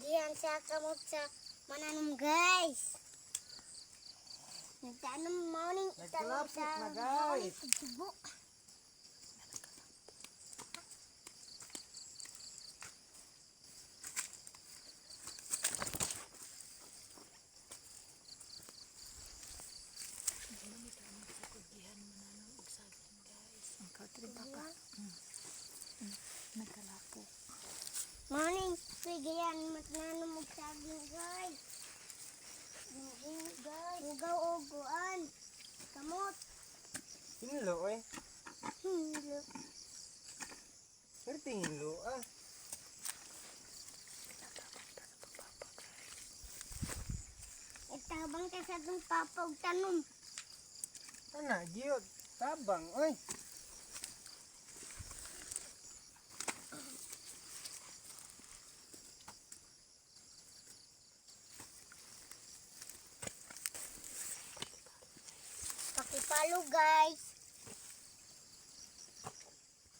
Diyan sa kamot sa mananong guys. Nagtanong morning itanong Nagkalapit sa na, guys. Subo. Ang kautri papa. Nagkalapo. Morning, pigilan matnanong magsaging guys. Guys, ugaw-uguan. Kamot. Hinlo eh. Hindi. Pero hinlo ah. Itabang ka sa itong papag tanom. Ana, giyot. Tabang, oy. Pakipalo guys.